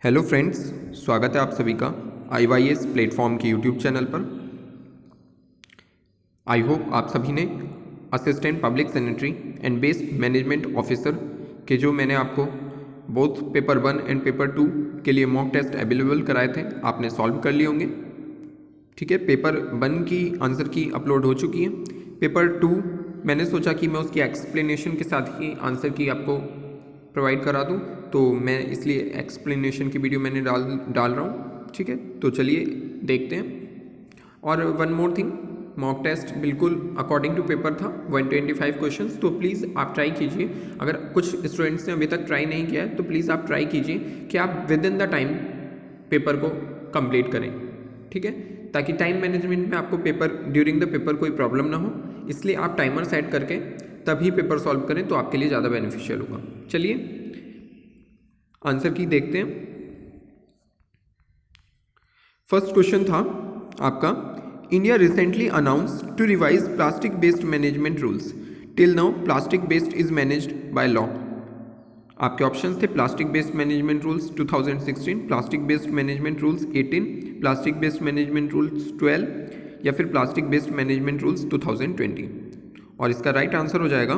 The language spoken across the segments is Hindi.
हेलो फ्रेंड्स, स्वागत है आप सभी का IYS प्लेटफॉर्म के यूट्यूब चैनल पर। आई होप आप सभी ने assistant public sanitary and waste management officer के जो मैंने आपको बोथ पेपर 1 एंड पेपर 2 के लिए मॉक टेस्ट अवेलेबल कराए थे, आपने सॉल्व कर लिए होंगे। ठीक है, पेपर 1 की आंसर की अपलोड हो चुकी है। पेपर 2 मैंने सोचा कि मैं उसकी एक्सप्लेनेशन के साथ ही आंसर की आपको प्रोवाइड करा दूं, तो मैं इसलिए एक्सप्लेनेशन की वीडियो मैंने डाल रहा हूं। ठीक है, तो चलिए देखते हैं। और one more thing, mock test बिल्कुल अकॉर्डिंग टू पेपर था, 125 क्वेश्चंस। तो प्लीज़ आप ट्राई कीजिए। अगर कुछ स्टूडेंट्स ने अभी तक ट्राई नहीं किया है तो प्लीज़ आप ट्राई कीजिए कि आप with in the time paper को कंप्लीट करें। ठीक है, ताकि टाइम मैनेजमेंट में आपको पेपर ड्यूरिंग द पेपर कोई प्रॉब्लम ना हो, इसलिए आप टाइमर सेट करके तभी पेपर सॉल्व करें तो आपके लिए ज़्यादा बेनिफिशियल होगा। चलिए आंसर की देखते हैं। फर्स्ट क्वेश्चन था आपका, India recently announced to revise plastic based management rules. Till now plastic based is managed by law. आपके ऑप्शंस थे plastic based management rules 2016, plastic based management rules 18, plastic based management rules 12 या फिर प्लास्टिक बेस्ड मैनेजमेंट रूल्स 2020। और इसका राइट आंसर हो जाएगा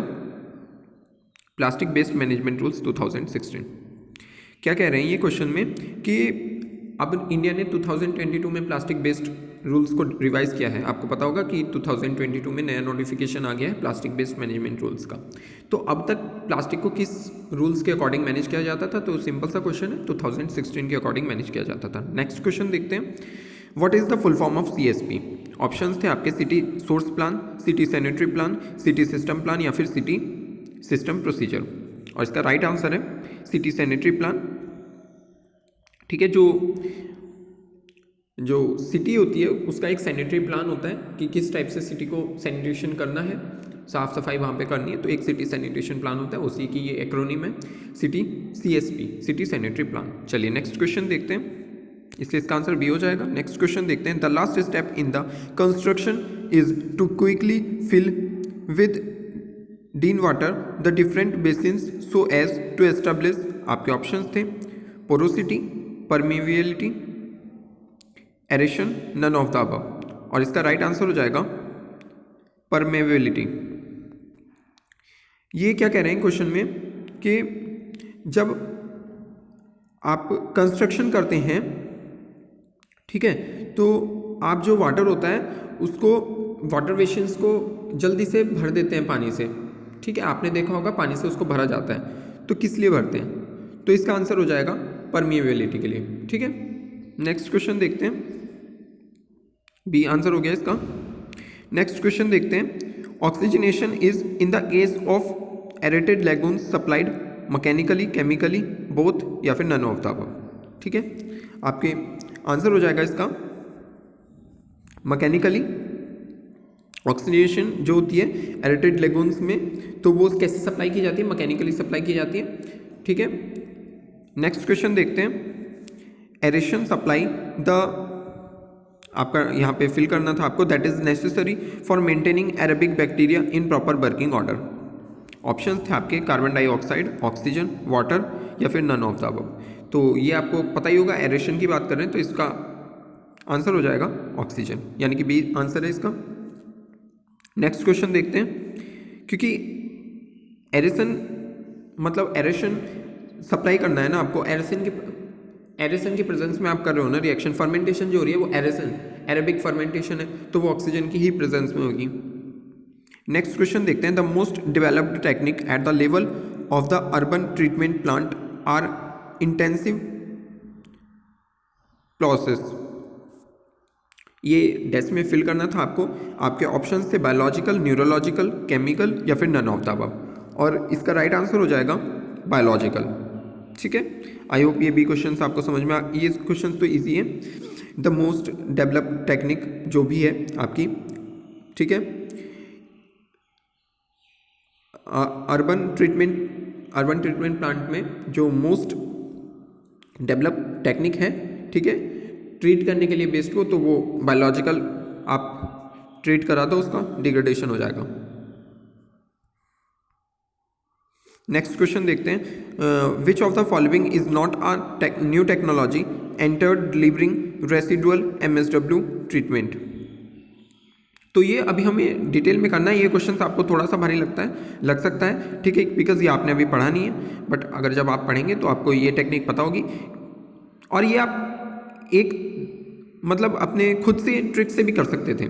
प्लास्टिक बेस्ड मैनेजमेंट रूल्स 2016। क्या कह रहे हैं ये क्वेश्चन में कि अब इंडिया ने 2022 में प्लास्टिक बेस्ड रूल्स को रिवाइज किया है। आपको पता होगा कि 2022 में नया नोटिफिकेशन आ गया है प्लास्टिक बेस्ड मैनेजमेंट रूल्स का। तो अब तक प्लास्टिक को किस रूल्स के अकॉर्डिंग मैनेज किया जाता था? तो सिंपल सा क्वेश्चन है, 2016 के अकॉर्डिंग मैनेज किया जाता था। नेक्स्ट क्वेश्चन देखते हैं, what is the full form of CSP? Options थे आपके city source plan, city sanitary plan, city system plan या फिर सिटी सिस्टम प्रोसीजर। और इसका राइट आंसर है सिटी सैनिटरी प्लान। ठीक है, जो सिटी होती है उसका एक सैनिटरी प्लान होता है कि किस टाइप से सिटी को सैनिटेशन करना है, साफ सफाई वहाँ पे करनी है, तो एक सिटी सैनिटेशन प्लान होता है, उसी की ये एक्रोनिम है city CSP, city sanitary plan. चलिए नेक्स्ट क्वेश्चन देखते हैं, इसलिए इसका आंसर बी हो जाएगा। नेक्स्ट क्वेश्चन देखते हैं, the last step in the construction is to quickly fill with dean water the different basins so as to establish. आपके ऑप्शंस थे porosity, permeability, aeration, none of the above. और इसका राइट आंसर हो जाएगा परमेबिलिटी। ये क्या कह रहे हैं क्वेश्चन में कि जब आप कंस्ट्रक्शन करते हैं, ठीक है, तो आप जो वाटर होता है उसको, वाटर बेसिन्स को जल्दी से भर देते हैं पानी से। ठीक है, आपने देखा होगा पानी से उसको भरा जाता है, तो किस लिए भरते हैं? तो इसका आंसर हो जाएगा परमिएबिलिटी के लिए। ठीक है, नेक्स्ट क्वेश्चन देखते हैं, बी आंसर हो गया इसका। नेक्स्ट क्वेश्चन देखते हैं, oxygenation is in the case of aerated लैगून्स supplied mechanically, chemically, both या फिर नन ऑफ द अबव। ठीक है, आपके आंसर हो जाएगा इसका मैकेनिकली। ऑक्सीजनेशन जो होती है एरेटेड लेगून्स में, तो वो कैसे सप्लाई की जाती है? मैकेनिकली सप्लाई की जाती है। ठीक है, नेक्स्ट क्वेश्चन देखते हैं, एरेशन सप्लाई द, आपका यहाँ पे फिल करना था आपको, that is necessary for maintaining aerobic bacteria in proper working order. Options थे आपके कार्बन डाइऑक्साइड, ऑक्सीजन, वाटर या फिर नन ऑफ द अबव। तो ये आपको पता ही होगा, एरेशन की बात कर रहे हैं, तो इसका आंसर हो जाएगा ऑक्सीजन, यानी कि बी आंसर है इसका। नेक्स्ट क्वेश्चन देखते हैं, क्योंकि एरेशन मतलब एरेशन सप्लाई करना है ना आपको, एरेशन के प्रेजेंस में आप कर रहे हो ना रिएक्शन, फर्मेंटेशन जो हो रही है वो एरेशन, एरेबिक फर्मेंटेशन है, तो वो ऑक्सीजन की ही प्रेजेंस में होगी। नेक्स्ट क्वेश्चन देखते हैं, the most developed technique at the level of the urban treatment plant are intensive process. ये डेस्क में फिल करना था आपको, आपके ऑप्शंस थे बायोलॉजिकल, न्यूरोलॉजिकल, केमिकल या फिर नन ऑफ द अबव। और इसका राइट आंसर हो जाएगा बायोलॉजिकल। ठीक है, आई होप ये भी क्वेश्चंस आपको समझ में ये क्वेश्चंस तो इजी है। द मोस्ट डेवलप्ड टेक्निक जो भी है आपकी, ठीक है, अर्बन ट्रीटमेंट प्लांट में जो मोस्ट डेवलप टेक्निक है, ठीक है, ट्रीट करने के लिए बेस्ट को, तो वो बायोलॉजिकल आप ट्रीट करा दो, उसका डिग्रेडेशन हो जाएगा। नेक्स्ट क्वेश्चन देखते हैं, which of the following is not a new technology entered delivering residual MSW treatment. तो ये अभी हमें डिटेल में करना है। ये क्वेश्चन आपको थोड़ा सा भारी लग सकता है, ठीक है, बिकॉज ये आपने अभी पढ़ा नहीं है, बट अगर जब आप पढ़ेंगे तो आपको ये टेक्निक पता होगी और ये आप एक मतलब अपने खुद से ट्रिक से भी कर सकते थे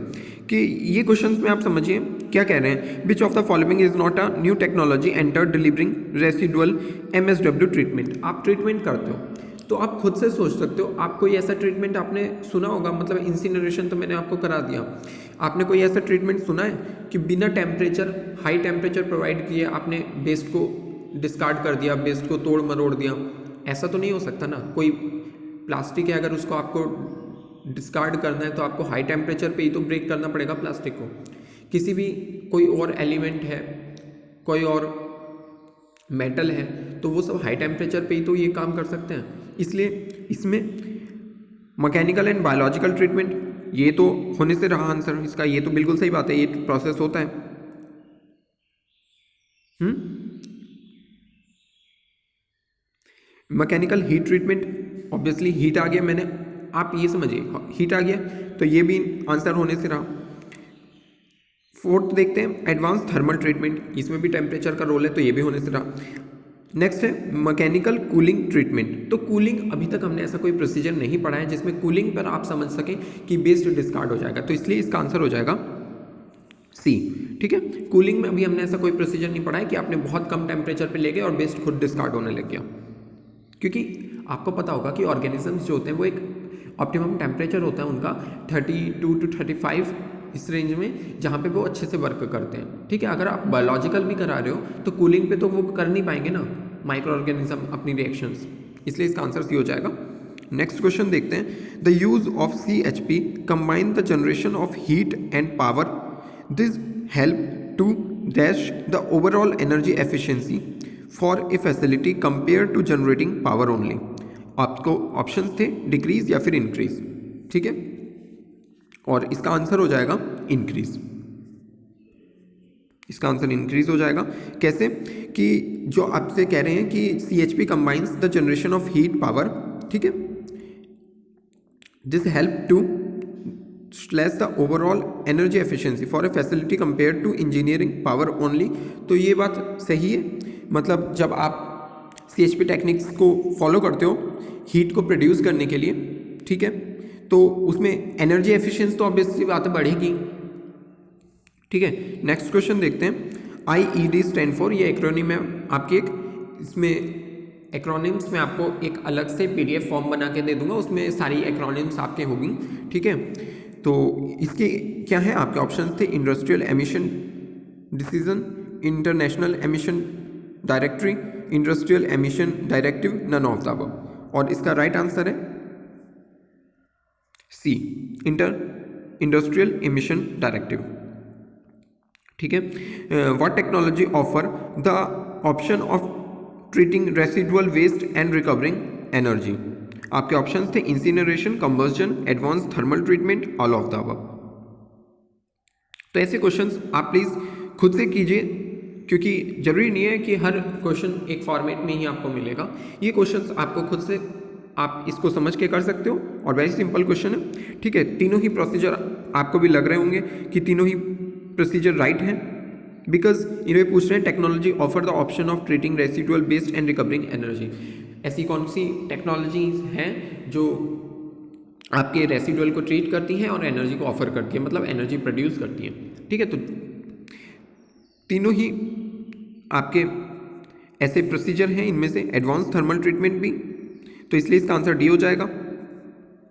कि ये क्वेश्चंस में आप समझिए क्या कह रहे हैं। Which of the following is not a new technology enter delivering residual MSW treatment. आप ट्रीटमेंट करते हो तो आप खुद से सोच सकते हो, आप कोई ऐसा ट्रीटमेंट आपने सुना होगा, मतलब इंसिनरेशन तो मैंने आपको करा दिया, आपने कोई ऐसा ट्रीटमेंट सुना है कि बिना टेम्परेचर हाई टेम्परेचर प्रोवाइड किए आपने वेस्ट को डिस्कार्ड कर दिया, वेस्ट को तोड़ मरोड़ दिया? ऐसा तो नहीं हो सकता ना। कोई प्लास्टिक है, अगर उसको आपको डिस्कार्ड करना है तो आपको हाई टेम्परेचर पे ही तो ब्रेक करना पड़ेगा प्लास्टिक को। किसी भी कोई और एलिमेंट है, कोई और मेटल है, तो वो सब हाई टेम्परेचर पे ही तो ये काम कर सकते हैं। इसलिए इसमें मैकेनिकल एंड बायोलॉजिकल ट्रीटमेंट ये तो होने से रहा आंसर इसका, ये तो बिल्कुल सही बात है, ये प्रोसेस होता है। Mechanical heat treatment, obviously heat आ गया, मैंने आप ये समझिए हीट आ गया तो ये भी आंसर होने से रहा। फोर्थ देखते हैं एडवांस थर्मल ट्रीटमेंट, इसमें भी टेम्परेचर का रोल है तो ये भी होने से रहा। नेक्स्ट है मैकेनिकल कूलिंग ट्रीटमेंट। तो कूलिंग अभी तक हमने ऐसा कोई प्रोसीजर नहीं पढ़ा है जिसमें कूलिंग पर आप समझ सकें कि वेस्ट डिस्कार्ड हो जाएगा, तो इसलिए इसका आंसर हो जाएगा सी। ठीक है, कूलिंग में अभी हमने ऐसा कोई प्रोसीजर नहीं पढ़ा है कि आपने बहुत कम टेम्परेचर पे ले गए और वेस्ट खुद डिस्कार्ड होने लग गया, क्योंकि आपको पता होगा कि ऑर्गेनिजम्स जो होते हैं वो एक ऑप्टिमम टेम्परेचर होता है उनका 32 to 35 इस रेंज में, जहाँ पे वो अच्छे से वर्क करते हैं। ठीक है, अगर आप बायोलॉजिकल भी करा रहे हो तो कूलिंग पे तो वो कर नहीं पाएंगे ना माइक्रो ऑर्गेनिज्म अपनी रिएक्शंस, इसलिए इसका आंसर सी हो जाएगा। नेक्स्ट क्वेश्चन देखते हैं, the use of CHP combine the generation of heat and power, this help to dash the overall energy efficiency for a facility compare to generating power only. आपको ऑप्शंस थे डिक्रीज या फिर इंक्रीज, ठीक है, और इसका आंसर हो जाएगा इंक्रीज। इसका आंसर इंक्रीज हो जाएगा। कैसे कि जो आपसे कह रहे हैं कि CHP combines the generation of heat power, ठीक है, this help to slash the overall energy efficiency for a facility compare to engineering power only. तो ये बात सही है, मतलब जब आप CHP टेक्निक्स को फॉलो करते हो हीट को प्रोड्यूस करने के लिए, ठीक है, तो उसमें एनर्जी एफिशिएंसी तो ऑब्वियसली बात बढ़ेगी। ठीक है, नेक्स्ट क्वेश्चन देखते हैं, IED स्टैंड फॉर, ये एक्रोनिम है आपकी एक, इसमें एक्रोनिम्स में आपको एक अलग से PDF फॉर्म बना के दे दूंगा, उसमें सारी एक्रोनिम्स आपके होंगी। ठीक है, तो इसके क्या है आपके ऑप्शन थे, industrial emission decision, international emission directory, industrial emission directive, none of the above. और इसका राइट आंसर है सी, इंडस्ट्रियल एमिशन डायरेक्टिव। ठीक है, what technology offer the option of treating residual waste and recovering energy. आपके ऑप्शंस थे incineration, combustion, advance thermal treatment, all of the above. तो ऐसे क्वेश्चंस आप प्लीज़ खुद से कीजिए, क्योंकि जरूरी नहीं है कि हर क्वेश्चन एक फॉर्मेट में ही आपको मिलेगा। ये क्वेश्चंस आपको खुद से आप इसको समझ के कर सकते हो और वेरी सिंपल क्वेश्चन है। ठीक है, तीनों ही प्रोसीजर आपको भी लग रहे होंगे कि तीनों ही प्रोसीजर राइट है, बिकॉज इन्हें पूछ रहे हैं technology offer the option of treating residual waste and recovering energy. ऐसी कौन सी टेक्नोलॉजीज हैं जो आपके रेसिडुअल को ट्रीट करती हैं और एनर्जी को ऑफर करती है, मतलब एनर्जी प्रोड्यूस करती है। ठीक है, तो तीनों ही आपके ऐसे प्रोसीजर हैं, इनमें से एडवांस थर्मल ट्रीटमेंट भी, तो इसलिए इसका आंसर डी हो जाएगा।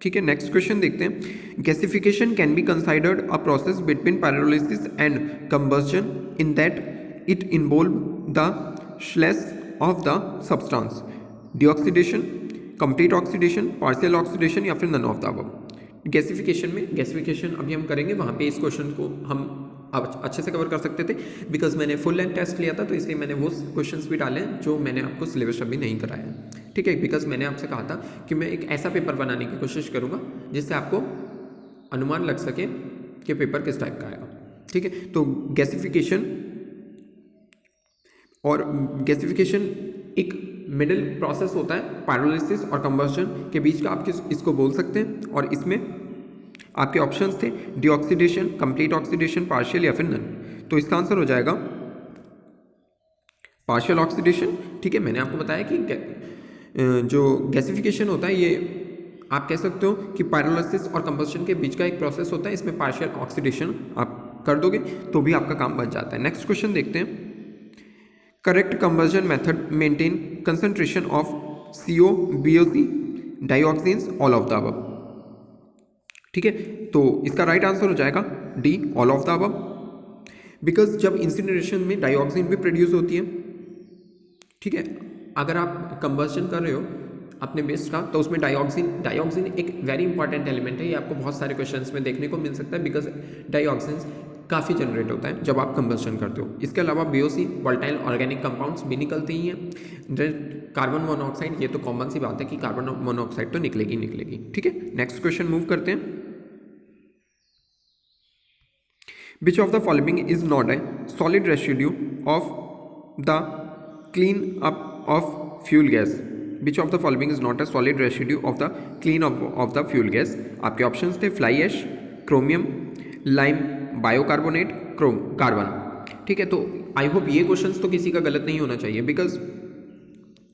ठीक है, नेक्स्ट क्वेश्चन देखते हैं, gasification can be considered a process between pyrolysis and combustion in that it involve the slash of the substance, deoxidation, complete oxidation, partial oxidation या फिर none of the above. Gasification में, गैसिफिकेशन अभी हम करेंगे, वहाँ पे इस क्वेश्चन को हम अच्छे से कवर कर सकते थे, बिकॉज मैंने फुल लेंथ टेस्ट लिया था, तो इसलिए मैंने वो क्वेश्चंस भी डाले हैं जो मैंने आपको सिलेबस अभी नहीं कराया है। ठीक है, बिकॉज मैंने आपसे कहा था कि मैं एक ऐसा पेपर बनाने की कोशिश करूँगा जिससे आपको अनुमान लग सके कि पेपर किस टाइप का आएगा। ठीक है, तो गैसिफिकेशन और गैसिफिकेशन एक मिडिल प्रोसेस होता है पायरोलिसिस और कंबस्शन के बीच का, आप इसको बोल सकते हैं। और इसमें आपके ऑप्शंस थे डीऑक्सीडेशन, कंप्लीट ऑक्सीडेशन, पार्शियल या फिर नन। तो इसका आंसर हो जाएगा पार्शियल ऑक्सीडेशन। ठीक है, मैंने आपको बताया कि जो गैसिफिकेशन होता है ये आप कह सकते हो कि पायरोलिसिस और कंबस्शन के बीच का एक प्रोसेस होता है, इसमें पार्शियल ऑक्सीडेशन आप कर दोगे तो भी आपका काम बच जाता है। नेक्स्ट क्वेश्चन देखते हैं। Correct combustion method maintain concentration of CO, BOC, dioxins, all of the above. ठीक है, तो इसका राइट आंसर हो जाएगा D, all of the above. Because जब इंसिनरेशन में डाइऑक्सिन भी प्रोड्यूस होती है, ठीक है, अगर आप कंबस्शन कर रहे हो अपने वेस्ट का तो उसमें डाइऑक्सिन एक वेरी इंपॉर्टेंट एलिमेंट है। ये आपको बहुत सारे क्वेश्चंस में देखने को मिल सकता है, बिकॉज डाइऑक्सिन काफ़ी जनरेट होता है जब आप कंबस्शन करते हो। इसके अलावा BOC, वोलेटाइल ऑर्गेनिक कंपाउंड्स भी निकलते ही हैं। कार्बन मोनोऑक्साइड, ये तो कॉमन सी बात है कि कार्बन मोनोऑक्साइड तो निकलेगी। ठीक है, नेक्स्ट क्वेश्चन मूव करते हैं। Which of the following is not a solid residue of the clean up of fuel gas? Which of the following is not a solid residue of the clean up of the fuel gas? आपके ऑप्शंस थे fly ash, chromium, lime, bicarbonate, carbon. ठीक है, तो आई होप ये क्वेश्चंस तो किसी का गलत नहीं होना चाहिए, बिकॉज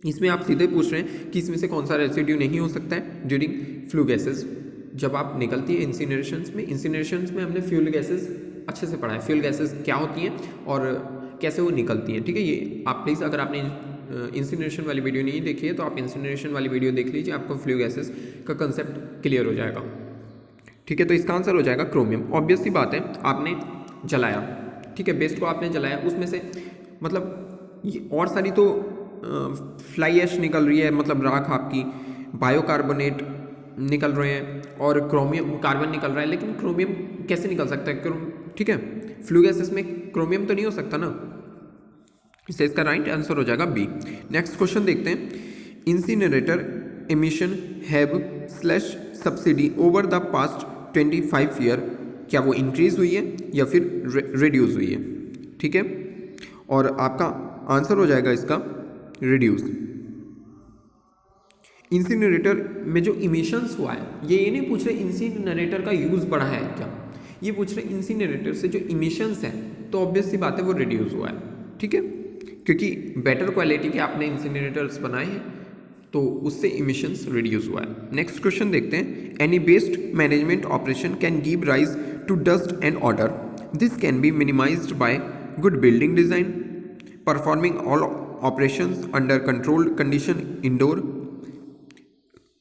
इसमें आप सीधे पूछ रहे हैं कि इसमें से कौन सा रेसिड्यू नहीं हो सकता है ड्यूरिंग फ्लू गैसेस जब आप निकलती है इंसिनरेशंस में हमने फ्यूल गैसेस अच्छे से पढ़ा है, फ्यूल गैसेस क्या होती हैं और कैसे वो निकलती हैं। ठीक है, ये आप प्लीज़ अगर आपने इंसिनरेशन वाली वीडियो नहीं देखी है तो आप इंसिनरेशन वाली वीडियो देख लीजिए, आपको फ्लू गैसेस का कंसेप्ट क्लियर हो जाएगा। ठीक है, तो इसका आंसर हो जाएगा क्रोमियम। ऑब्वियस सी बात है, आपने जलाया, ठीक है, बेस्ट को आपने जलाया, उसमें से मतलब ये और सारी तो फ्लाई ऐश निकल रही है, मतलब राख आपकी, बायोकार्बोनेट निकल रहे हैं और क्रोमियम कार्बन निकल रहा है, लेकिन क्रोमियम कैसे निकल सकता है? ठीक है, फ्लू गैसेस में क्रोमियम तो नहीं हो सकता ना, इससे इसका राइट आंसर हो जाएगा बी। नेक्स्ट क्वेश्चन देखते हैं। Incinerator emission have slash subsidy over the past 25 year, क्या वो इंक्रीज हुई है या फिर रिड्यूस हुई है? ठीक है, और आपका आंसर हो जाएगा इसका रिड्यूस। इंसिनरेटर में जो इमिशंस हुआ है, ये नहीं पूछ रहे इंसिनरेटर का यूज़ बढ़ा है क्या, ये पूछ रहे इंसिनरेटर से जो इमिशंस है, तो ऑब्वियस सी बात है वो रिड्यूस हुआ है। ठीक है, क्योंकि बेटर क्वालिटी के आपने इंसिनरेटर्स बनाए हैं तो उससे इमिशंस रिड्यूस हुआ है। नेक्स्ट क्वेश्चन देखते हैं। Any based management operation can give rise to dust and order, this can be minimised by good building design, performing all operations under controlled condition indoor,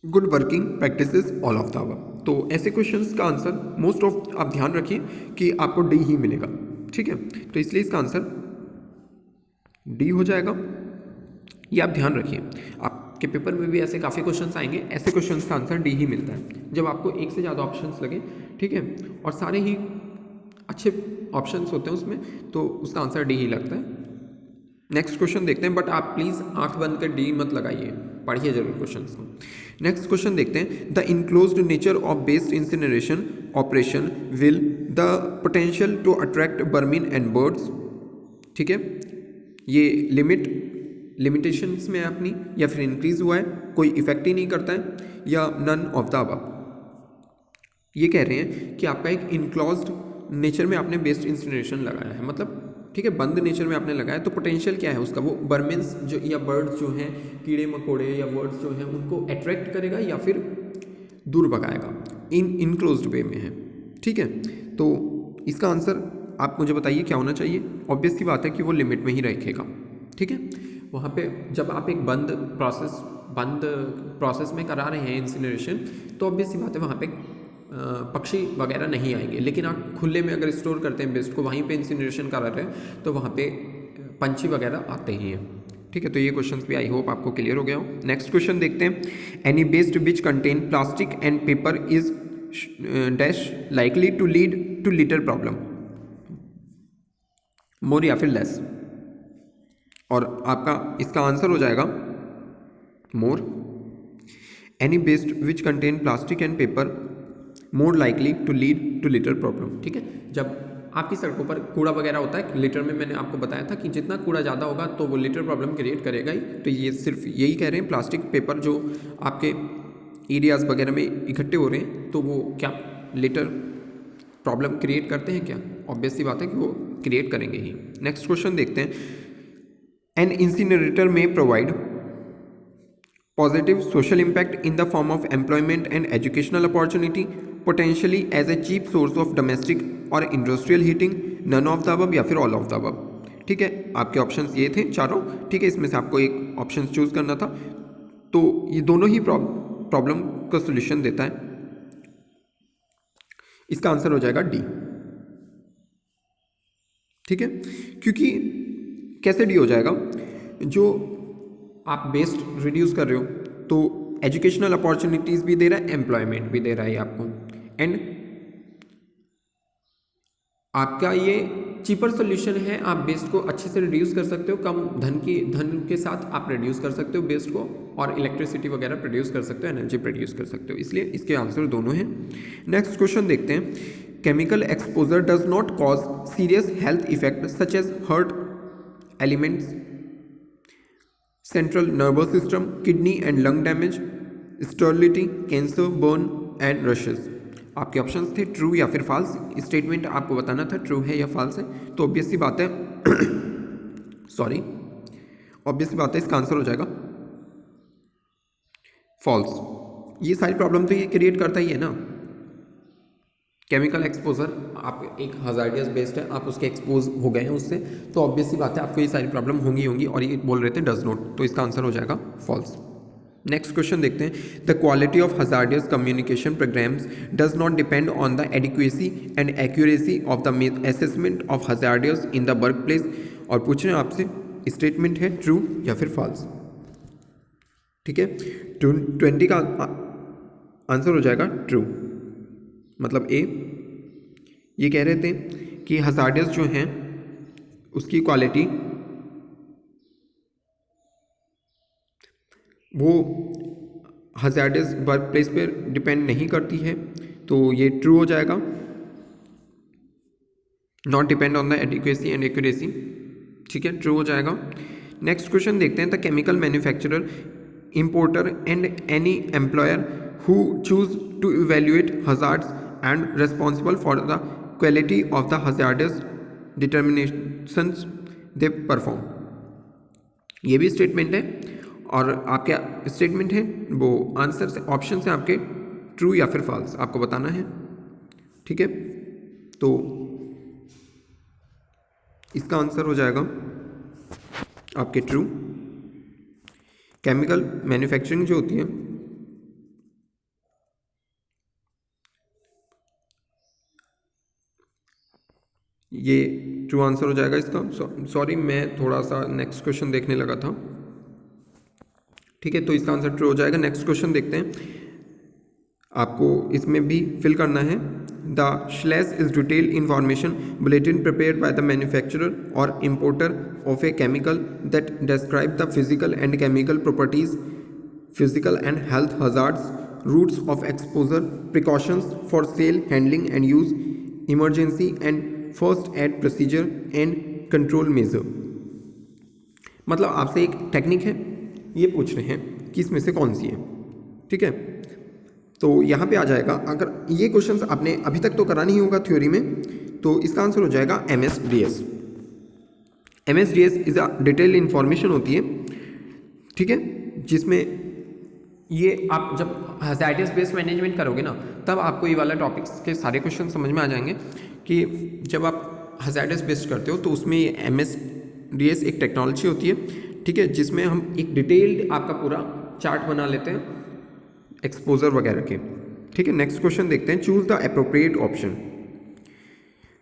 good working practices, all of the above. तो ऐसे क्वेश्चंस का आंसर मोस्ट ऑफ आप ध्यान रखिए कि आपको डी ही मिलेगा। ठीक है, तो इसलिए इसका आंसर डी हो जाएगा, ये आप ध्यान रखिए। आपके पेपर में भी ऐसे काफ़ी क्वेश्चंस आएंगे, ऐसे क्वेश्चंस का आंसर डी ही मिलता है जब आपको एक से ज़्यादा ऑप्शंस लगे। ठीक है, और सारे ही अच्छे ऑप्शंस होते हैं उसमें, तो उसका आंसर डी ही लगता है। नेक्स्ट क्वेश्चन देखते हैं, बट आप प्लीज़ आंख बंद कर डी मत लगाइए, पढ़िए जरूर क्वेश्चंस को। नेक्स्ट क्वेश्चन देखते हैं। The enclosed nature of based incineration operation will the potential to attract vermin and birds. ठीक है, ये लिमिटेशंस में है अपनी, या फिर इंक्रीज हुआ है, कोई इफेक्ट ही नहीं करता है, या नन ऑफ द अबव। ये कह रहे हैं कि आपका एक इनक्लोज्ड नेचर में आपने बेस्ड इंसिनरेशन लगाया है, मतलब ठीक है, बंद नेचर में आपने लगाया, तो पोटेंशियल क्या है उसका, वो वर्मिन्स जो या बर्ड्स जो हैं, कीड़े मकोड़े या वर्ड्स जो हैं, उनको अट्रैक्ट करेगा या फिर दूर भगाएगा, इनक्लोज्ड वे में है। ठीक है, तो इसका आंसर आप मुझे बताइए क्या होना चाहिए। ऑब्वियस सी बात है कि वो लिमिट में ही रखेगा। ठीक है, वहाँ पे जब आप एक बंद प्रोसेस में करा रहे हैं इंसिनरेशन, तो ऑब्वियस सी बात है वहाँ पे पक्षी वगैरह नहीं आएंगे, लेकिन आप खुले में अगर स्टोर करते हैं वेस्ट को, वहीं पे इंसिनरेशन करा रहे हैं, तो वहाँ पे पंछी वगैरह आते ही हैं। ठीक है, तो ये क्वेश्चंस भी आई होप आपको क्लियर हो गया हो। नेक्स्ट क्वेश्चन देखते हैं। Any waste which contain plastic and paper is dash likely to lead to litter problem, more या फिर लेस, और आपका इसका आंसर हो जाएगा more. Any waste which contain plastic and paper more likely to lead to litter problem. ठीक है, जब आपकी सड़कों पर कूड़ा वगैरह होता है, लिटर में मैंने आपको बताया था कि जितना कूड़ा ज़्यादा होगा तो वो लिटर प्रॉब्लम क्रिएट करेगा ही। तो ये सिर्फ यही कह रहे हैं, प्लास्टिक पेपर जो आपके एरियाज़ वगैरह में इकट्ठे हो रहे हैं तो वो क्या लिटर प्रॉब्लम क्रिएट करते हैं क्या? ऑब्वियस सी बात है कि वो क्रिएट करेंगे ही। नेक्स्ट क्वेश्चन देखते हैं। एन इंसिनरेटर में provide positive social impact in the form of employment and educational opportunity, potentially as a cheap source of domestic or industrial heating, none of the above या फिर all of the above। ठीक है, आपके ऑप्शंस ये थे चारों। ठीक है, इसमें से आपको एक ऑप्शन चूज करना था, तो ये दोनों ही प्रॉब्लम का सोल्यूशन देता है। इसका आंसर हो जाएगा डी। ठीक है, क्योंकि कैसे डी हो जाएगा? जो आप वेस्ट रिड्यूस कर रहे हो तो एजुकेशनल अपॉर्चुनिटीज़ भी दे रहा है, एम्प्लॉयमेंट भी दे रहा है आपको, एंड आपका ये चीपर सोल्यूशन है। आप वेस्ट को अच्छे से रिड्यूस कर सकते हो, कम धन के साथ आप रिड्यूस कर सकते हो वेस्ट को, और इलेक्ट्रिसिटी वगैरह प्रोड्यूस कर सकते हो, एनर्जी प्रोड्यूस कर सकते हो, इसलिए इसके आंसर दोनों हैं। नेक्स्ट क्वेश्चन देखते हैं। Chemical exposure does not cause serious health effect such as heart elements, central nervous system, kidney and lung damage, sterility, cancer, burn and rashes. आपके ऑप्शंस थे ट्रू या फिर फॉल्स। स्टेटमेंट आपको बताना था ट्रू है या फॉल्स है, तो ऑब्वियस सी बात है सॉरी, ऑब्वियस सी बात है इसका आंसर हो जाएगा फॉल्स। ये सारी प्रॉब्लम तो ये क्रिएट करता ही है ना। केमिकल एक्सपोजर आप एक हजार्डियस बेस्ड है, आप उसके एक्सपोज हो गए हैं उससे, तो ऑब्वियस सी बात है आपको ये सारी प्रॉब्लम होंगी, और ये बोल रहे थे डज नॉट, तो इसका आंसर हो जाएगा फॉल्स। नेक्स्ट क्वेश्चन देखते हैं। The quality of hazardous communication programmes does not depend on the adequacy and accuracy of the assessment of hazardous in the work place. और पूछ रहे हैं आपसे स्टेटमेंट है ट्रू या फिर फॉल्स। ठीक है, 20 का आंसर हो जाएगा ट्रू, मतलब ए। ये कह रहे थे कि हजार्डियस जो हैं उसकी क्वालिटी वो हजार्डियस वर्क प्लेस पर डिपेंड नहीं करती है, तो ये ट्रू हो जाएगा। Not depend on the adequacy and accuracy. ठीक है, ट्रू हो जाएगा। नेक्स्ट क्वेश्चन देखते हैं। The chemical manufacturer, importer and any employer who choose to evaluate hazards and responsible for the quality of the hazardous determinations they perform। ये भी स्टेटमेंट है, और आपके स्टेटमेंट है वो आंसर से ऑप्शन से आपके ट्रू या फिर फॉल्स आपको बताना है। ठीक है, तो इसका आंसर हो जाएगा आपके ट्रू। केमिकल मैन्युफैक्चरिंग जो होती है ये ट्रू आंसर हो जाएगा इसका। सॉरी, मैं थोड़ा सा नेक्स्ट क्वेश्चन देखने लगा था। ठीक है, तो इसका आंसर ट्रू हो जाएगा। नेक्स्ट क्वेश्चन देखते हैं, आपको इसमें भी फिल करना है। The slash is detail information bulletin prepared by the manufacturer और importer of a chemical that describe the physical and chemical properties, physical and health hazards, routes of exposure, precautions for sale, handling and use, emergency and first aid procedure and control measure. मतलब आपसे एक टेक्निक है, ये पूछ रहे हैं कि इसमें से कौन सी है। ठीक है, तो यहाँ पे आ जाएगा, अगर ये क्वेश्चंस आपने अभी तक तो करा नहीं होगा थ्योरी में, तो इसका आंसर हो जाएगा MSDS। MSDS is a detail information होती है। ठीक है, जिसमें ये आप जब हजार्डियस बेस्ड मैनेजमेंट करोगे ना, तब आपको ये वाला टॉपिक्स के सारे क्वेश्चन समझ में आ जाएंगे कि जब आप हजार्डियस बेस्ड करते हो तो उसमें ये MSDS एक टेक्नोलॉजी होती है। ठीक है, जिसमें हम एक डिटेल्ड आपका पूरा चार्ट बना लेते हैं एक्सपोजर वगैरह के। ठीक है, नेक्स्ट क्वेश्चन देखते हैं। Choose the appropriate option.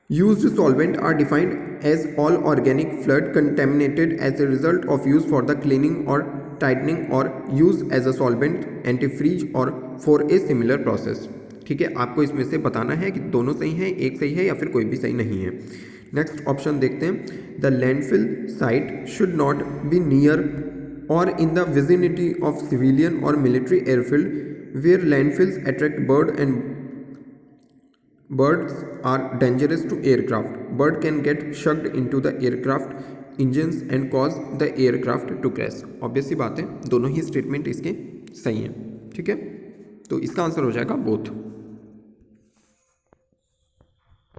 Used solvent are defined as all organic flood contaminated as a result of use for the cleaning और टाइटनिंग और use as a solvent, antifreeze और फॉर ए सिमिलर प्रोसेस। ठीक है, आपको इसमें से बताना है कि दोनों सही हैं, एक सही है या फिर कोई भी सही नहीं है। नेक्स्ट ऑप्शन देखते हैं। The landfill site should not be near और in the vicinity of civilian और military airfield where landfills attract bird and birds are dangerous to aircraft. Bird can get sucked into the aircraft engines and cause the aircraft to crash. Obvious सी बात है, दोनों ही स्टेटमेंट इसके सही हैं, ठीक है। तो इसका आंसर हो जाएगा बोथ,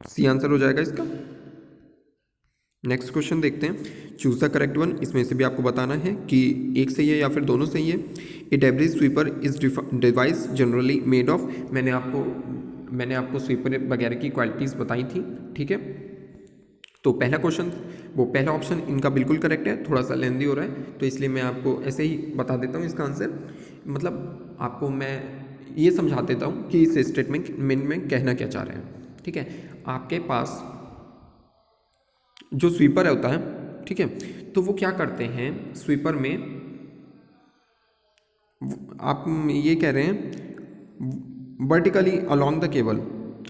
सी आंसर हो जाएगा इसका। नेक्स्ट क्वेश्चन देखते हैं, चूज द करेक्ट वन। इसमें से भी आपको बताना है कि एक सही है या फिर दोनों सही है। A debris sweeper is device generally made of, मैंने आपको स्वीपर वगैरह की क्वालिटीज़ बताई थी, ठीक है। तो पहला क्वेश्चन, वो पहला ऑप्शन इनका बिल्कुल करेक्ट है, थोड़ा सा लेंदी हो रहा है तो इसलिए मैं आपको ऐसे ही बता देता हूँ इसका आंसर। मतलब आपको मैं ये समझा देता हूँ कि इस स्टेटमेंट में कहना क्या चाह रहे हैं, ठीक है। आपके पास जो स्वीपर होता है, ठीक है, तो वो क्या करते हैं स्वीपर में, आप ये कह रहे हैं वर्टिकली अलोंग द केबल,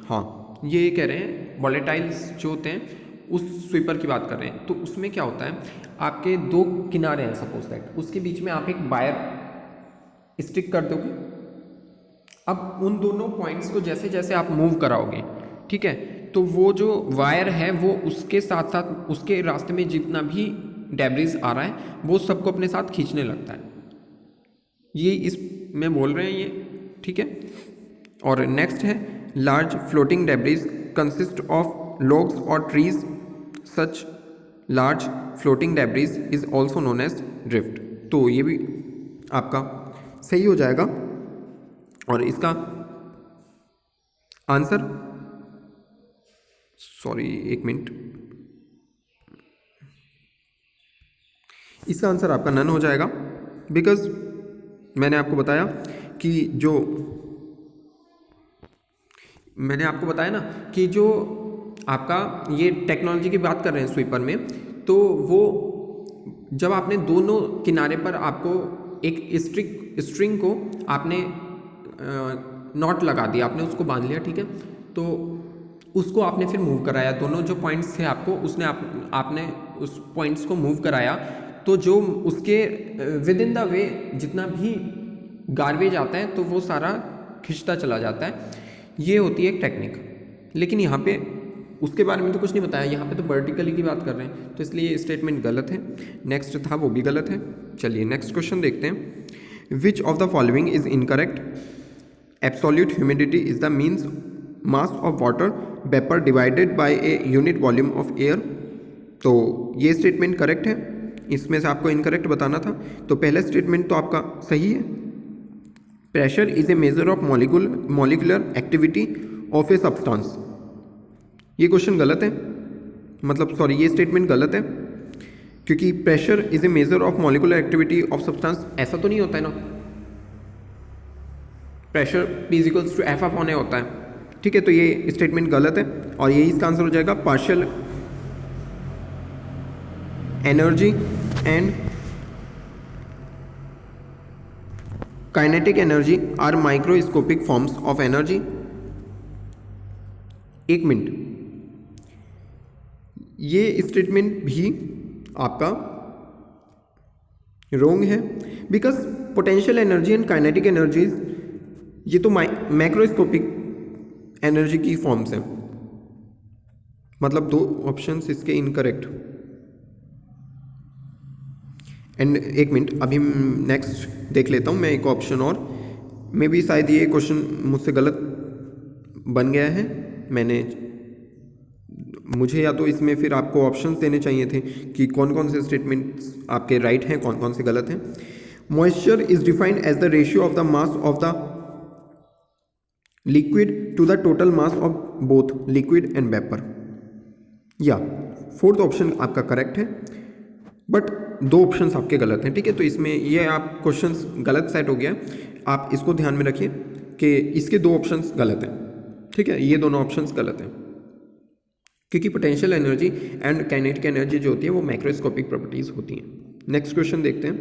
हाँ ये कह रहे हैं वॉलेटाइल्स जो होते हैं उस स्वीपर की बात कर रहे हैं। तो उसमें क्या होता है, आपके दो किनारे हैं सपोज दैट, उसके बीच में आप एक वायर स्टिक कर दोगे। अब उन दोनों पॉइंट्स को जैसे जैसे आप मूव कराओगे, ठीक है, तो वो जो वायर है वो उसके साथ साथ उसके रास्ते में जितना भी डेब्रिज आ रहा है वो सबको अपने साथ खींचने लगता है। ये इस में बोल रहे हैं ये, ठीक है। और नेक्स्ट है large floating debris consist of logs or trees. Such large floating debris is also known as drift. तो ये भी आपका सही हो जाएगा। और इसका आंसर, सॉरी एक मिनट, इसका आंसर आपका नन हो जाएगा, बिकॉज मैंने आपको बताया कि जो मैंने आपको बताया ना कि जो आपका ये टेक्नोलॉजी की बात कर रहे हैं स्वीपर में, तो वो जब आपने दोनों किनारे पर आपको एक स्ट्रिंग को आपने नॉट लगा दिया, आपने उसको बांध लिया, ठीक है, तो उसको आपने फिर मूव कराया, दोनों जो पॉइंट्स थे आपको उसने आपने उस पॉइंट्स को मूव कराया, तो जो उसके विद इन द वे जितना भी गार्बेज आता है तो वो सारा खिंचता चला जाता है। ये होती है एक टेक्निक। लेकिन यहाँ पे उसके बारे में तो कुछ नहीं बताया, यहाँ पे तो वर्टिकली की बात कर रहे हैं, तो इसलिए ये स्टेटमेंट गलत है। नेक्स्ट था वो भी गलत है। चलिए नेक्स्ट क्वेश्चन देखते हैं। Which of the following is incorrect? Absolute humidity is the means mass of water vapour divided by a unit volume of air. तो ये स्टेटमेंट करेक्ट है, इसमें से आपको इनकरेक्ट बताना था। तो पहला स्टेटमेंट तो आपका सही है। Pressure is a measure of molecular activity of a substance. ये क्वेश्चन गलत है, मतलब सॉरी ये स्टेटमेंट गलत है, क्योंकि pressure is a measure of molecular activity of substance ऐसा तो नहीं होता है ना। प्रेशर P = F/A होता है, ठीक है। तो ये स्टेटमेंट गलत है और यही इसका आंसर हो जाएगा। Partial energy and kinetic energy are microscopic forms of energy. एक मिनट, ये स्टेटमेंट भी आपका रोंग है, because potential energy and kinetic energies ये तो मैक्रोस्कोपिक एनर्जी की फॉर्म्स हैं, मतलब दो ऑप्शंस इसके इनकरेक्ट। एंड एक मिनट, अभी नेक्स्ट देख लेता हूँ मैं एक ऑप्शन और, मे भी शायद ये क्वेश्चन मुझसे गलत बन गया है। मुझे या तो इसमें फिर आपको ऑप्शंस देने चाहिए थे कि कौन कौन से स्टेटमेंट्स आपके राइट हैं, कौन कौन से गलत हैं। Moisture is defined as the ratio of the mass of the liquid to the total mass of both liquid and vapour. या फोर्थ ऑप्शन आपका करेक्ट है, बट दो ऑप्शंस आपके गलत हैं, ठीक है। तो इसमें ये आप क्वेश्चंस गलत सेट हो गया, आप इसको ध्यान में रखिए कि इसके दो ऑप्शंस गलत हैं, ठीक है। ये दोनों ऑप्शंस गलत हैं, क्योंकि potential energy and kinetic energy जो होती है वो मैक्रोस्कोपिक प्रॉपर्टीज होती हैं। नेक्स्ट क्वेश्चन देखते हैं।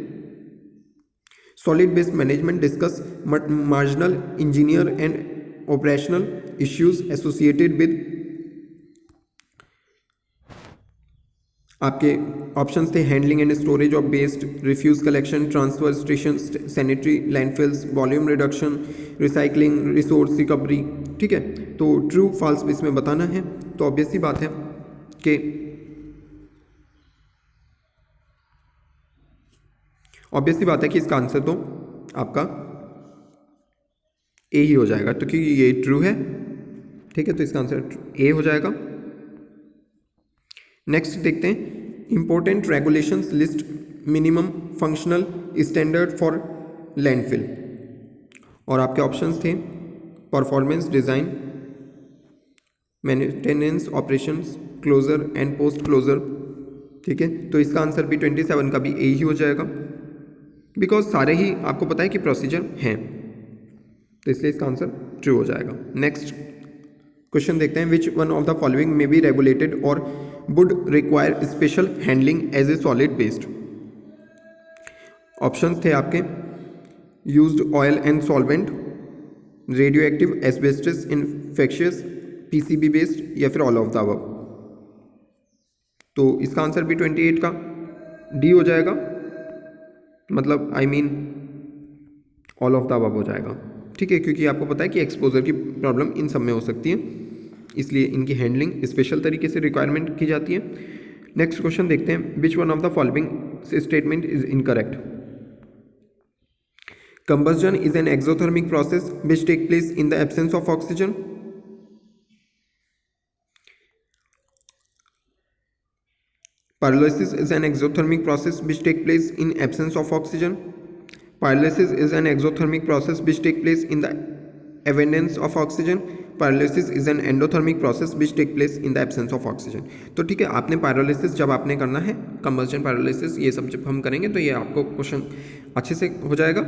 Solid waste management discuss marginal engineer and operational issues associated with. आपके ऑप्शंस थे handling and storage of waste, refuse collection, transfer station, sanitary landfills, volume reduction, recycling, resource recovery, ठीक है। तो ट्रू फॉल्स भी इसमें बताना है, तो ऑब्वियस सी बात है कि इसका आंसर तो आपका ए ही हो जाएगा, तो क्योंकि ये ट्रू है, ठीक है, तो इसका आंसर ए हो जाएगा। नेक्स्ट देखते हैं, important regulations list minimum functional standard for landfill, और आपके ऑप्शंस थे performance, design, maintenance, operations, closure and post closure, ठीक है। तो इसका आंसर भी 27 का भी ए ही हो जाएगा, बिकॉज सारे ही आपको पता है कि प्रोसीजर हैं, तो इसलिए इसका आंसर ट्रू हो जाएगा। नेक्स्ट क्वेश्चन देखते हैं, which one of the following may be regulated और would require special handling as a solid waste. Options थे आपके used oil and solvent, radioactive, asbestos, infectious, PCB based, या फिर ऑल ऑफ द अबव। तो इसका आंसर भी 28 का डी हो जाएगा, मतलब I mean all of the above हो जाएगा, ठीक है, क्योंकि आपको पता है कि एक्सपोजर की प्रॉब्लम इन सब में हो सकती है, इसलिए इनकी हैंडलिंग स्पेशल तरीके से रिक्वायरमेंट की जाती है। नेक्स्ट क्वेश्चन देखते हैं, which one of the following statement is incorrect. Combustion is an exothermic process which take place in the absence of oxygen. Pyrolysis is an exothermic process which take place in absence of oxygen. Pyrolysis is an exothermic process which take place in the abundance of oxygen. Pyrolysis is an endothermic process which take place in the absence of oxygen. तो ठीक है, आपने pyrolysis जब आपने करना है, combustion, pyrolysis, ये सब जब हम करेंगे तो ये आपको क्वेश्चन अच्छे से हो जाएगा।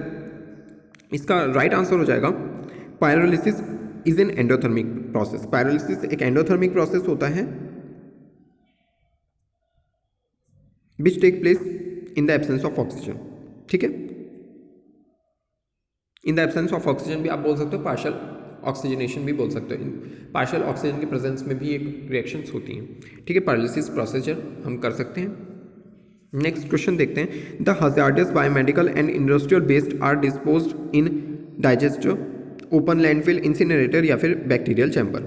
इसका राइट आंसर हो जाएगा pyrolysis is an endothermic process. pyrolysis एक endothermic process होता है which take place in the absence of oxygen, ठीक है। इन द एब्सेंस ऑफ ऑक्सीजन भी आप बोल सकते हो, पार्शियल ऑक्सीजनेशन भी बोल सकते हो, पार्शियल ऑक्सीजन के प्रेजेंस में भी एक रिएक्शंस होती हैं, ठीक है। पायरोलिसिस प्रोसीजर हम कर सकते हैं। नेक्स्ट क्वेश्चन देखते हैं, the hazardous biomedical and industrial waste are disposed in digester, open landfill, incinerator, या फिर बैक्टीरियल चैम्बर।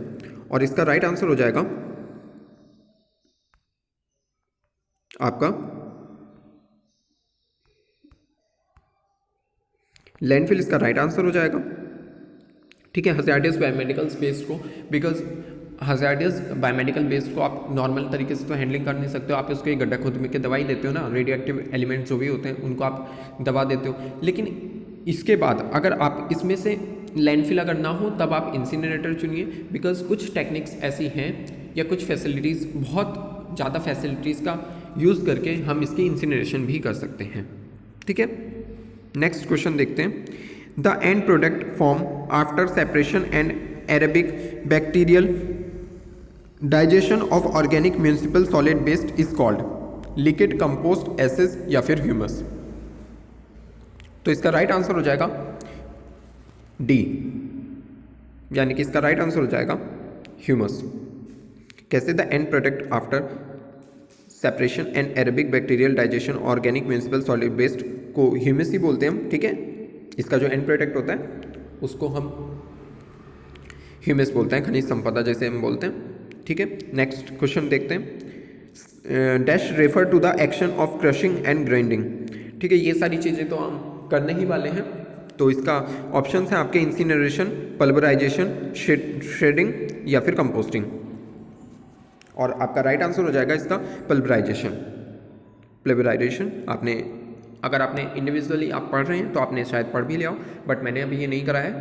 और इसका राइट आंसर हो जाएगा आपका लैंडफिल, इसका राइट आंसर हो जाएगा, ठीक है। हजार्डियस बायोमेडिकल वेस्ट को, बिकॉज हजार्डियस बायोमेडिकल वेस्ट को आप नॉर्मल तरीके से तो हैंडलिंग कर नहीं सकते हो, आप उसको एक गड्ढा खोद के दवाई देते हो ना, रेडियो एक्टिव एलिमेंट्स जो भी होते हैं उनको आप दबा देते हो, लेकिन इसके बाद अगर आप इसमें से लैंडफिल अगर ना हो तब आप इंसिनरेटर चुनिए, बिकॉज कुछ टेक्निक्स ऐसी हैं या कुछ फैसिलिटीज़, बहुत ज़्यादा फैसिलिटीज़ का यूज़ करके हम इसकी इंसिनरेशन भी कर सकते हैं, ठीक है। नेक्स्ट क्वेश्चन देखते हैं, the end product form after separation and aerobic bacterial digestion of organic municipal solid waste is called liquid, compost, ashes, या फिर ह्यूमस। तो इसका राइट आंसर हो जाएगा डी, यानी कि इसका राइट आंसर हो जाएगा ह्यूमस। कैसे? The end product after separation and aerobic bacterial digestion organic municipal solid waste को ह्यूमस ही बोलते हैं हम, ठीक है। इसका जो एंड प्रोडक्ट होता है उसको हम ह्यूमस बोलते हैं, खनिज संपदा जैसे हम बोलते हैं, ठीक है। नेक्स्ट क्वेश्चन देखते हैं, dash refer to the action of crushing and grinding, ठीक है। ये सारी चीज़ें तो हम करने ही वाले हैं, तो इसका ऑप्शन है आपके इंसिनरेशन, पल्वराइजेशन, श्रेडिंग, या फिर कंपोस्टिंग। और आपका राइट आंसर हो जाएगा इसका पल्वराइजेशन। पल्वराइजेशन आपने, अगर आपने इंडिविजुअली आप पढ़ रहे हैं तो आपने शायद पढ़ भी लिया हो, बट मैंने अभी ये नहीं कराया है,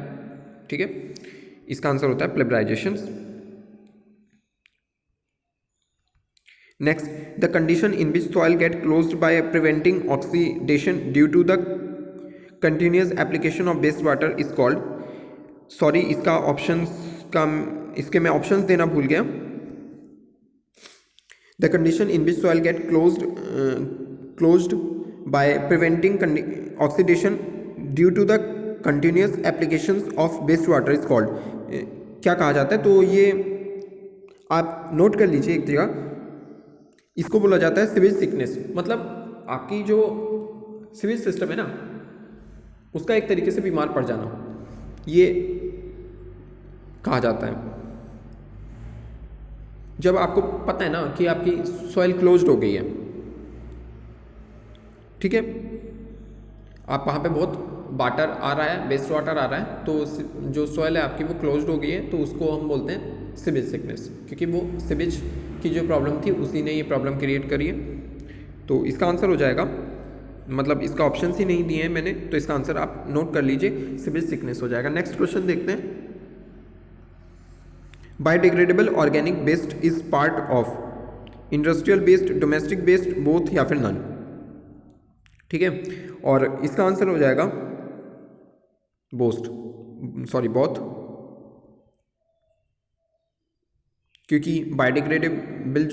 ठीक है। इसका आंसर होता है pulverization. Next, the condition in which soil get closed by preventing oxidation due to the continuous application of waste water is called, sorry इसका ऑप्शंस का, इसके मैं ऑप्शंस देना भूल गया। The condition in which soil get closed by preventing oxidation due to the continuous applications of wastewater is called, क्या कहा जाता है? तो ये आप नोट कर लीजिए एक जगह, इसको बोला जाता है सीवेज सिकनेस। मतलब आपकी जो सीवेज सिस्टम है ना, उसका एक तरीके से बीमार पड़ जाना, ये कहा जाता है। जब आपको पता है ना कि आपकी सॉइल क्लोज्ड हो गई है, ठीक है, आप वहाँ पे बहुत वाटर आ रहा है, वेस्ट वाटर आ रहा है, तो जो सॉइल है आपकी वो क्लोज्ड हो गई है, तो उसको हम बोलते हैं सीवेज सिकनेस, क्योंकि वो सीवेज की जो प्रॉब्लम थी उसी ने ये प्रॉब्लम क्रिएट करी है। तो इसका आंसर हो जाएगा, मतलब इसका ऑप्शन ही नहीं दिए हैं मैंने, तो इसका आंसर आप नोट कर लीजिए, सीवेज सिकनेस हो जाएगा। नेक्स्ट क्वेश्चन देखते हैं। Biodegradable organic waste is part of industrial waste, domestic waste, both या फिर नन, ठीक है, और इसका आंसर हो जाएगा बोथ, क्योंकि बायोडिग्रेडेबल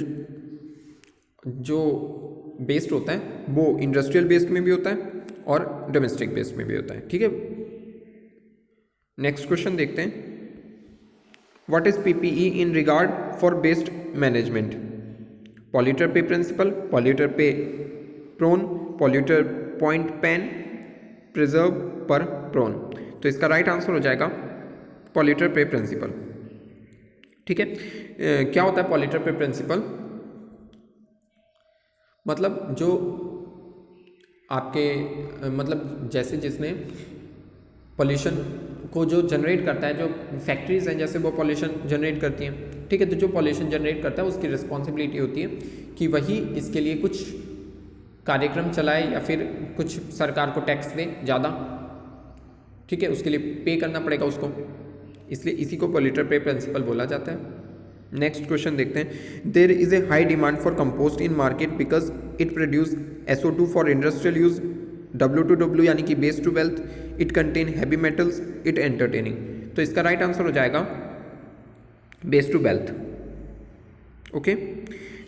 जो वेस्ट होता है वो इंडस्ट्रियल वेस्ट में भी होता है और डोमेस्टिक वेस्ट में भी होता है, ठीक है। नेक्स्ट क्वेश्चन देखते हैं। What is PPE in regard for waste management? Polluter pay principle, polluter pay prone, polluter point pen, preserve per prone. तो इसका राइट आंसर हो जाएगा पॉल्यूटर पे प्रिंसिपल, ठीक है। क्या होता है पॉल्यूटर पे प्रिंसिपल? मतलब जो आपके मतलब जैसे जिसने पोल्यूशन को जो जनरेट करता है, जो फैक्ट्रीज हैं जैसे वो पोल्यूशन जनरेट करती हैं, ठीक है, तो जो पोल्यूशन जनरेट करता है उसकी रिस्पॉन्सिबिलिटी होती है कि वही इसके लिए कुछ कार्यक्रम चलाए या फिर कुछ सरकार को टैक्स दे ज़्यादा, ठीक है, उसके लिए पे करना पड़ेगा उसको, इसलिए इसी को पॉल्यूटर पे प्रिंसिपल बोला जाता है। नेक्स्ट क्वेश्चन देखते हैं। There is a high demand for compost in market because it produce SO2 for industrial use, W2W यानी कि waste to wealth, it contain heavy metals, it entertaining. तो इसका राइट आंसर हो जाएगा waste to wealth, okay.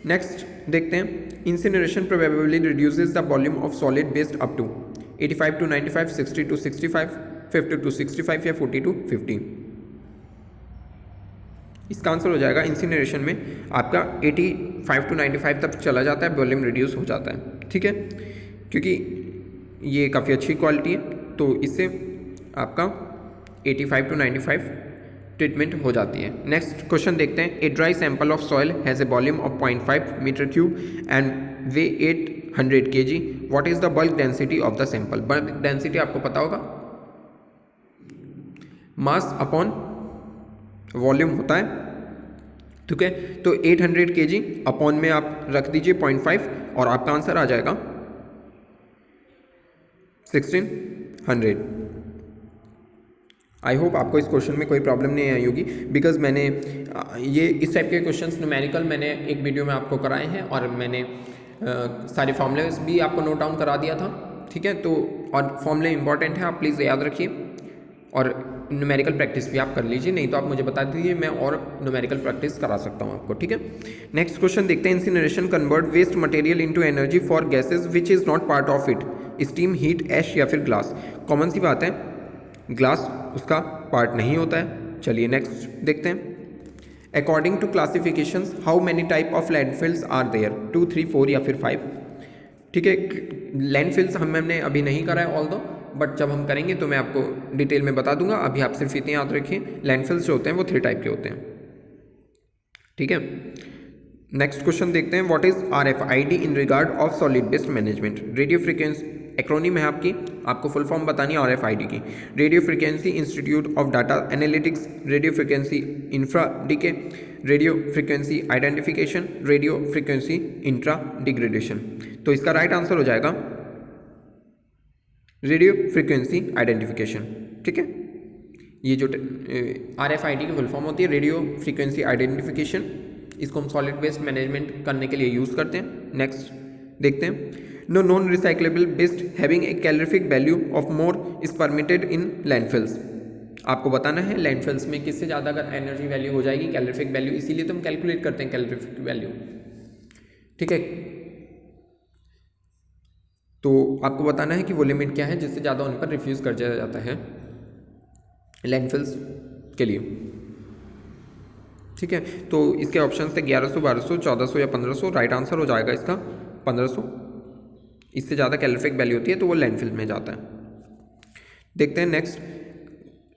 Next देखते हैं। Incineration probably reduces the volume of solid waste up to 85 to 95, 60 to 65, 50 to 65 या 40 to 50। इसका आंसर हो जाएगा इंसिनरेशन में आपका 85 to 95 तक चला जाता है, वॉल्यूम रिड्यूस हो जाता है, ठीक है, क्योंकि ये काफ़ी अच्छी क्वालिटी है, तो इससे आपका 85 to 95 ट्रीटमेंट हो जाती है। नेक्स्ट क्वेश्चन देखते हैं। A dry sample of soil has a volume of 0.5 metre cube and weigh 800 kg। What is the bulk density of the sample? Bulk density आपको पता होगा, मास अपॉन वॉल्यूम होता है, ठीक है, तो 800 kg अपॉन में आप रख दीजिए 0.5 और आपका आंसर आ जाएगा 1600। आई होप आपको इस क्वेश्चन में कोई प्रॉब्लम नहीं आई होगी, बिकॉज मैंने ये इस टाइप के क्वेश्चंस न्यूमेरिकल मैंने एक वीडियो में आपको कराए हैं और मैंने सारे फॉर्मूलेस भी आपको नोट डाउन करा दिया था, ठीक है, तो और फॉर्मूले इंपॉर्टेंट है, आप प्लीज़ याद रखिए और न्यूमेरिकल प्रैक्टिस भी आप कर लीजिए, नहीं तो आप मुझे बता दीजिए, मैं और न्यूमेरिकल प्रैक्टिस करा सकता हूँ आपको, ठीक है। नेक्स्ट क्वेश्चन देखते हैं। Incineration convert waste material into energy for gases which is not part of it, steam, heat, ash या फिर ग्लास। कॉमन सी बात है, ग्लास उसका पार्ट नहीं होता है। चलिए नेक्स्ट देखते हैं। According to classifications how many type of landfills are there? 2, 3, 4 या फिर 5, ठीक है। लैंडफिल्स हमने अभी नहीं करा है ऑल दो, बट जब हम करेंगे तो मैं आपको डिटेल में बता दूंगा, अभी आप सिर्फ इतने याद रखिए, लैंडफिल्स जो होते हैं वो 3 टाइप के होते हैं, ठीक है। नेक्स्ट क्वेश्चन देखते हैं। What is RFID in regard of solid waste management? Radio frequency acronym है आपको फुल फॉर्म बतानी है RFID की। Radio frequency institute of data analytics, radio frequency infra DK, radio frequency identification, radio frequency intra degradation. तो इसका राइट आंसर हो जाएगा रेडियो फ्रीक्वेंसी आइडेंटिफिकेशन, ठीक है। ये जो RFID की फुल फॉर्म होती है रेडियो फ्रीक्वेंसी आइडेंटिफिकेशन, इसको हम सॉलिड वेस्ट मैनेजमेंट करने के लिए यूज़ करते हैं। नेक्स्ट देखते हैं। No non recyclable waste having a calorific value of more is permitted in landfills. आपको बताना है लैंडफिल्स में किससे ज़्यादा अगर एनर्जी वैल्यू हो जाएगी, कैलोरीफिक वैल्यू, इसीलिए तो हम कैलकुलेट करते हैं कैलोरीफिक वैल्यू, ठीक है। तो आपको बताना है कि वो लिमिट क्या है जिससे ज़्यादा उन पर रिफ्यूज़ कर दिया जाता है लैंडफिल्स के लिए, ठीक है। तो इसके ऑप्शन थे 1100, 1200, 1400 या 1500। राइट आंसर हो जाएगा इसका 1500। इससे ज़्यादा कैलोरीफिक वैल्यू होती है तो वो लैंडफिल में जाता है। देखते हैं next.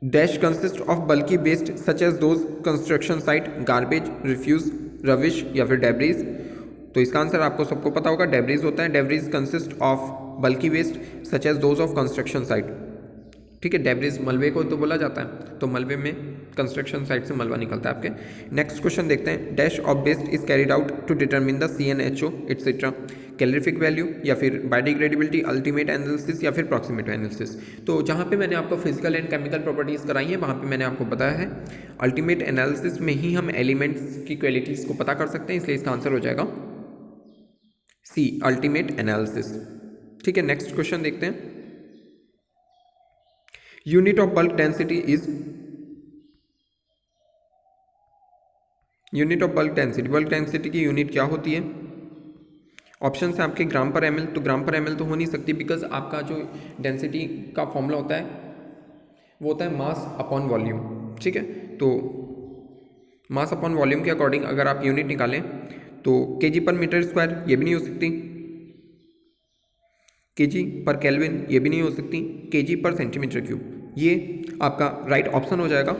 Dash consist of bulky waste such as those construction site, garbage, refuse, rubbish या फिर डेब्रीज। तो इसका आंसर आपको सबको पता होगा, डेब्रीज होता है। Debris consist of bulky waste such as those of construction site. ठीक है, डेब्रीज मलबे को तो बोला जाता है, तो मलबे में कंस्ट्रक्शन साइट से मलबा निकलता है आपके। नेक्स्ट क्वेश्चन देखते हैं, dash of best is carried out to determine the CnHO etcetera, calorific value या फिर बायोडिग्रेडेबिलिटी, अल्टीमेट एनालिसिस या फिर प्रॉक्सिमेट एनालिसिस। तो जहाँ पे मैंने आपको फिजिकल एंड केमिकल प्रॉपर्टीज़ कराई है वहाँ पे मैंने आपको बताया है अल्टीमेट एनालिसिस में ही हम एलिमेंट्स की क्वालिटीज़ को पता कर सकते हैं, इसलिए इसका आंसर हो जाएगा सी, अल्टीमेट एनालिसिस। ठीक है, नेक्स्ट क्वेश्चन देखते हैं, unit of bulk density is, unit of bulk density, bulk density की यूनिट क्या होती है? ऑप्शन है आपके ग्राम पर ml, तो ग्राम पर ml तो हो नहीं सकती, बिकॉज आपका जो डेंसिटी का फॉर्मूला होता है वो होता है मास अपॉन वॉल्यूम। ठीक है, तो मास अपॉन वॉल्यूम के अकॉर्डिंग अगर आप यूनिट निकालें तो केजी पर मीटर स्क्वायर ये भी नहीं हो सकती, केजी पर केल्विन ये भी नहीं हो सकती, केजी पर सेंटीमीटर क्यूब ये आपका राइट ऑप्शन हो जाएगा।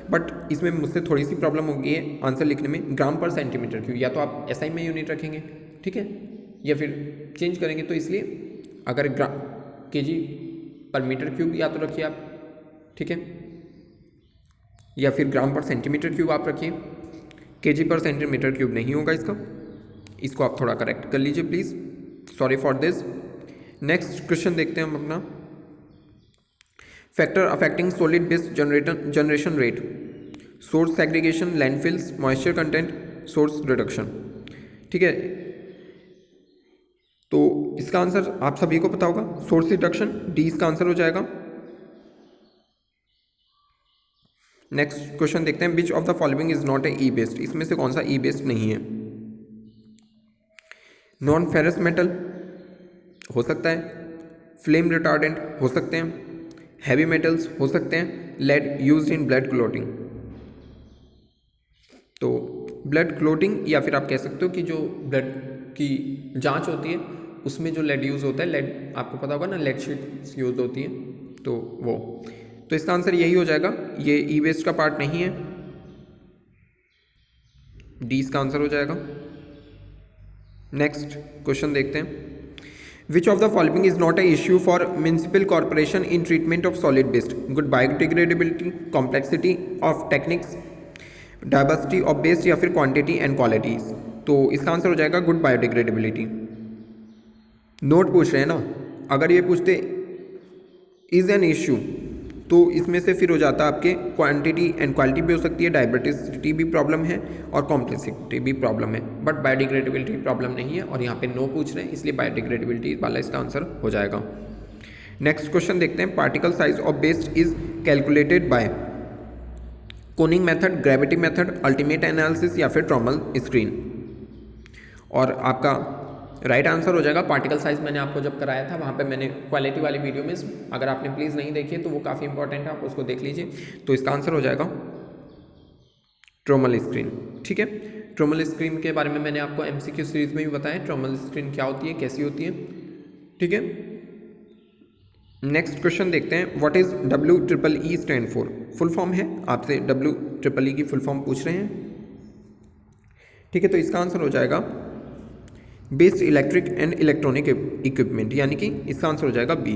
बट इसमें मुझसे थोड़ी सी प्रॉब्लम हो गई है आंसर लिखने में, ग्राम पर सेंटीमीटर क्यूब, या तो आप SI में यूनिट रखेंगे, ठीक है, या फिर चेंज करेंगे। तो इसलिए अगर केजी पर मीटर क्यूब या तो रखिए आप, ठीक है, या फिर ग्राम पर सेंटीमीटर क्यूब आप रखिए, केजी पर सेंटीमीटर क्यूब नहीं होगा इसका, इसको आप थोड़ा करेक्ट कर लीजिए please, sorry for this. Next question देखते हैं हम अपना, factor affecting solid waste generation rate, source segregation, landfills, moisture content, source reduction. ठीक है, तो इसका आंसर आप सभी को पता होगा, सोर्स रिडक्शन, डी इसका आंसर हो जाएगा। नेक्स्ट क्वेश्चन देखते हैं, which of the following is not A E based, इसमें से कौन सा ई बेस्ड नहीं है? नॉन फेरस मेटल हो सकता है, फ्लेम रिटार्डेंट हो सकते हैं, हैवी मेटल्स हो सकते हैं, lead used in blood clotting. तो ब्लड क्लॉटिंग या फिर आप कह सकते हो कि जो ब्लड की जांच होती है उसमें जो लेड यूज़ होता है, लेड आपको पता होगा ना, लेड शीट्स यूज होती है, तो वो, तो इसका आंसर यही हो जाएगा, ये ई वेस्ट का पार्ट नहीं है, डी इसका आंसर हो जाएगा। नेक्स्ट क्वेश्चन देखते हैं, which of the following is not a issue for municipal corporation in treatment of solid waste, good biodegradability, complexity of techniques, diversity of waste या फिर क्वांटिटी एंड क्वालिटीज। तो इसका आंसर हो जाएगा गुड बायोडिग्रेडेबिलिटी। नोट पूछ रहे हैं ना, अगर ये पूछते इज एन इश्यू तो इसमें से फिर हो जाता है आपके क्वांटिटी एंड क्वालिटी भी हो सकती है, डाइवर्सिटी भी प्रॉब्लम है और कॉम्प्लेक्सिटी भी प्रॉब्लम है, बट बायोडिग्रेडेबिलिटी प्रॉब्लम नहीं है और यहाँ पे नो पूछ रहे हैं, इसलिए बायोडिग्रेडेबिलिटी वाला इसका आंसर हो जाएगा। नेक्स्ट क्वेश्चन देखते हैं, particle size of waste is calculated by coning method, gravity method, ultimate analysis या फिर ट्रॉमल स्क्रीन। और आपका राइट आंसर हो जाएगा पार्टिकल साइज, मैंने आपको जब कराया था वहाँ पे मैंने क्वालिटी वाली वीडियो में, अगर आपने प्लीज़ नहीं देखी है तो वो काफ़ी इंपॉर्टेंट है, आप उसको देख लीजिए। तो इसका आंसर हो जाएगा ट्रॉमल स्क्रीन। ठीक है, ट्रॉमल स्क्रीन के बारे में मैंने आपको MCQ सीरीज में भी बताया, ट्रॉमल स्क्रीन क्या होती है, कैसी होती है। ठीक है, नेक्स्ट क्वेश्चन देखते हैं, what is WEEE stand for, full form है, आपसे WEEE की फुल फॉर्म पूछ रहे हैं। ठीक है, तो इसका आंसर हो जाएगा based electric and electronic equipment, यानी कि इसका आंसर हो जाएगा बी।